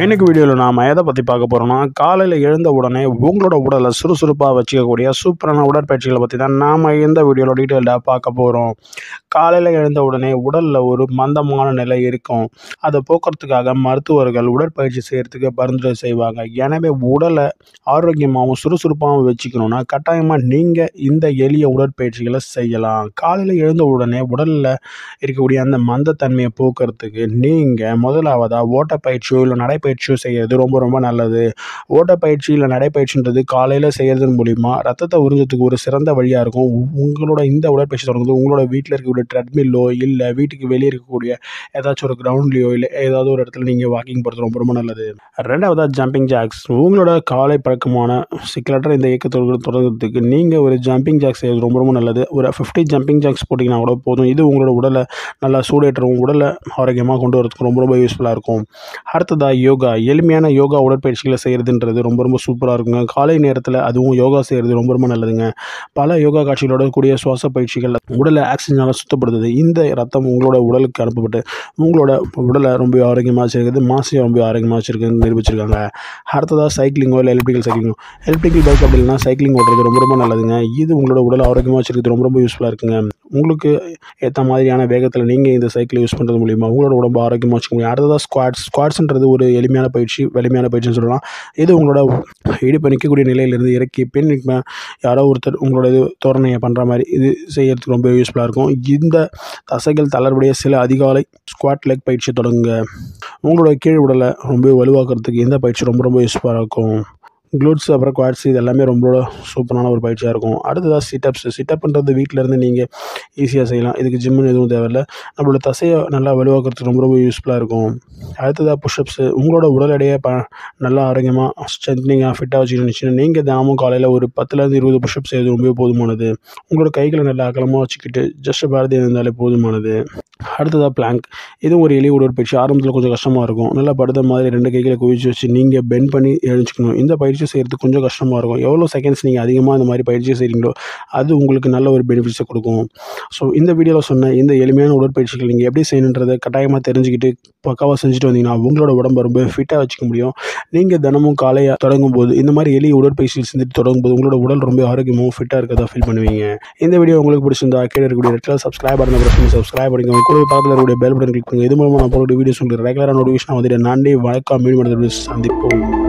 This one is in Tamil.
இன்னைக்கு வீடியோவில் நாம் எதை பற்றி பார்க்க போகிறோம்னா, காலையில் எழுந்த உடனே உங்களோட உடலை சுறுசுறுப்பாக வச்சுக்கக்கூடிய சூப்பரான உடற்பயிற்சிகளை பற்றி தான் நாம் இந்த வீடியோவில் டீட்டெயில்டாக பார்க்க போகிறோம். காலையில் எழுந்த உடனே உடலில் ஒரு மந்தமான நிலை இருக்கும். அதை போக்குறதுக்காக மருத்துவர்கள் உடற்பயிற்சி செய்கிறதுக்கு பரிந்துரை செய்வாங்க. எனவே உடலை ஆரோக்கியமாகவும் சுறுசுறுப்பாகவும் வச்சுக்கணுன்னா கட்டாயமாக நீங்கள் இந்த எளிய உடற்பயிற்சிகளை செய்யலாம். காலையில் எழுந்த உடனே உடலில் இருக்கக்கூடிய அந்த மந்தத்தன்மையை போக்குறதுக்கு நீங்கள் முதலாவதாக ஓட்டப்பயிற்சியோ இல்லை நடைப்பயிற்சியோ செய்கிறது ரொம்ப ரொம்ப நல்லது. ஓட்டப்பயிற்சி இல்லை நடைப்பயிற்சின்றது காலையில் செய்கிறது மூலிமா ரத்தத்தை உறிஞ்சத்துக்கு ஒரு சிறந்த வழியாக இருக்கும். உங்களோட இந்த உடற்பயிற்சி தொடங்குது உங்களோட வீட்டில் இருக்கக்கூடிய ட்ரெட்மில்லோ இல்லை வீட்டுக்கு வெளியே இருக்கக்கூடிய ஏதாச்சும் ஒரு கிரவுண்ட்லேயோ இல்லை ஏதாவது ஒரு இடத்துல நீங்கள் வாக்கிங் போகிறது ரொம்ப ரொம்ப நல்லது. ரெண்டாவதாக ஜம்பிங் ஜாக்ஸ். உங்களோட காலை பழக்கமான சிக்கலற்ற இந்த இயக்கத்தோடு தொடங்குறதுக்கு நீங்கள் ஒரு ஜம்பிங் ஜாக்ஸ் செய்வது ரொம்ப ரொம்ப நல்லது. ஒரு 50 ஜம்பிங் ஜாக்ஸ் போட்டிங்கன்னா கூட போதும். இது உங்களோட உடலை நல்லா சூடேற்றவும் உடலை ஆரோக்கியமாக கொண்டு வரதுக்கு ரொம்ப ரொம்ப யூஸ்ஃபுல்லாக இருக்கும். அடுத்ததாக யோகா. எளிமையான யோகா உடற்பயிற்சிகளை செய்கிறதுன்றது ரொம்ப ரொம்ப சூப்பராக இருக்குங்க. காலை நேரத்தில் அதுவும் யோகா செய்கிறது ரொம்ப ரொம்ப நல்லதுங்க. பல யோகா காட்சிகளோட கூடிய சுவாச பயிற்சிகள் உடலை ஆக்சிஜனால் சுத்தப்படுத்துது. இந்த ரத்தம் உங்களோட உடலுக்கு அனுப்பப்பட்டு உங்களோட உடலை ரொம்ப ஆரோக்கியமாக வச்சுருக்குது, மாசையை ரொம்ப ஆரோக்கியமாக வச்சுருக்குன்னு நிரூபிச்சிருக்காங்க. அடுத்ததாக சைக்கிளிங்கோ இல்லை எலக்ட்ரிக்கல் சைக்கிளிங்கோ. எலக்ட்ரிக்கல் பைக் அப்படி இல்லைனா சைக்கிளிங் ஓட்டுறது ரொம்ப ரொம்ப நல்லதுங்க. இது உங்களோட உடலை ஆரோக்கியமாக வச்சுருக்கிறது ரொம்ப ரொம்ப யூஸ்ஃபுல்லாக இருக்குங்க. உங்களுக்கு ஏற்ற மாதிரியான வேகத்தில் நீங்கள் இந்த சைக்கிளை யூஸ் பண்ணுறது மூலிமா உங்களோட உடம்பு ஆரோக்கியமாக வச்சுக்க முடியும். அடுத்ததாக ஸ்குவாட்ஸ்ன்றது ஒரு எளிமையான பயிற்சி, வலிமையான பயிற்சின்னு சொல்லலாம். இது உங்களோட இடுப்பை நிற்கக்கூடிய நிலையிலிருந்து இறக்கி பின் யாரோ ஒருத்தர் உங்களோட இது தோரணையை பண்ணுற மாதிரி இது செய்யறதுக்கு ரொம்ப யூஸ்ஃபுல்லாக இருக்கும். இந்த தசைகள் தளர்வுடைய சில அதிகாலை ஸ்குவாட் லெக் பயிற்சி தொடங்குங்க. உங்களோட கீழ் உடலை ரொம்ப வலுவாக்குறதுக்கு இந்த பயிற்சி ரொம்ப ரொம்ப யூஸ்ஃபுல்லாக இருக்கும். க்ளூட்ஸ் அப்புறம் குவாட்ஸ் இது எல்லாமே ரொம்ப சூப்பரான ஒரு பயிற்சியாக இருக்கும். அடுத்ததாக சிட்டப்ன்றது வீட்டிலேருந்து நீங்கள் ஈஸியாக செய்யலாம். இதுக்கு ஜிம்முன்னு எதுவும் தேவையில்லை. நம்மளோட தசையை நல்லா வலுவாக்குறதுக்கு ரொம்ப ரொம்ப யூஸ்ஃபுல்லாக இருக்கும். அடுத்ததாக புஷ்அப்ஸு. உங்களோட உடல் எடையை நல்லா ஆரோக்கியமாக ஸ்ட்ரென்த்னிங்காக ஃபிட்டாக வச்சுக்கிட்டு நீங்கள் தினமும் காலையில் ஒரு 10லேருந்து 20 புஷ்அப் செய்வது ரொம்ப போதுமானது. உங்களோட கைகளை நல்லா அகலமாக வச்சுக்கிட்டு ஜஸ்ட் பாரதி இருந்தாலே போதுமானது. அடுத்ததாக பிளாங்க். இதுவும் ஒரு எளிய உடற்பயிற்சி. ஆரம்பத்தில் கொஞ்சம் கஷ்டமாக இருக்கும். நல்லா படுத்த மாதிரி 2 கைகளை குவிச்சு வச்சு நீங்கள் பெண்ட் பண்ணி எழுச்சிக்கணும். இந்த பயிற்சி செய்கிறதுக்கு கொஞ்சம் கஷ்டமாக இருக்கும். எவ்வளோ செகண்ட்ஸ் நீங்கள் அதிகமாக இந்த மாதிரி பயிற்சி செய்கிறீங்களோ அது உங்களுக்கு நல்ல ஒரு பெனிஃபிட்ஸை கொடுக்கும். ஸோ இந்த வீடியோவில் சொன்ன இந்த எளிமையான உடற்பயிற்சிகள் நீங்கள் எப்படி செய்யணுன்றதை கட்டாயமாக தெரிஞ்சுக்கிட்டு பக்காவாக செஞ்சுட்டு வந்தீங்கன்னா உங்களோட உடம்பை ரொம்ப ஃபிட்டாக வச்சுக்க முடியும். நீங்கள் தினமும் காலையாக தொடங்கும் போது இந்த மாதிரி எளிய உடற்பயிற்சிகள் செஞ்சுட்டு தொடங்கும் போது உங்களோட உடல் ரொம்ப ஆரோக்கியமாகவும் ஃபிட்டாக இருக்கிறதா ஃபீல் பண்ணுவீங்க. இந்த வீடியோ உங்களுக்கு பிடிச்சிருந்தா கீழே இருக்கக்கூடிய ரெட்டில் சப்ஸ்கிரைப் பண்ண பிரச்சனை சப்ஸ்கிரைப் பண்ணிக்கோங்க. கூட பக்கத்தில் இருக்கக்கூடிய பெல் பட்டன் கிளிக் பண்ணுங்கள். இது மூலமாக நான் போகிற வீடியோஸ் உங்களுக்கு ரெகுலராக நோட்டிஃபிகேஷன் வந்துட்டு. நன்றி, வணக்கம். மீண்டும் சந்திப்போம்.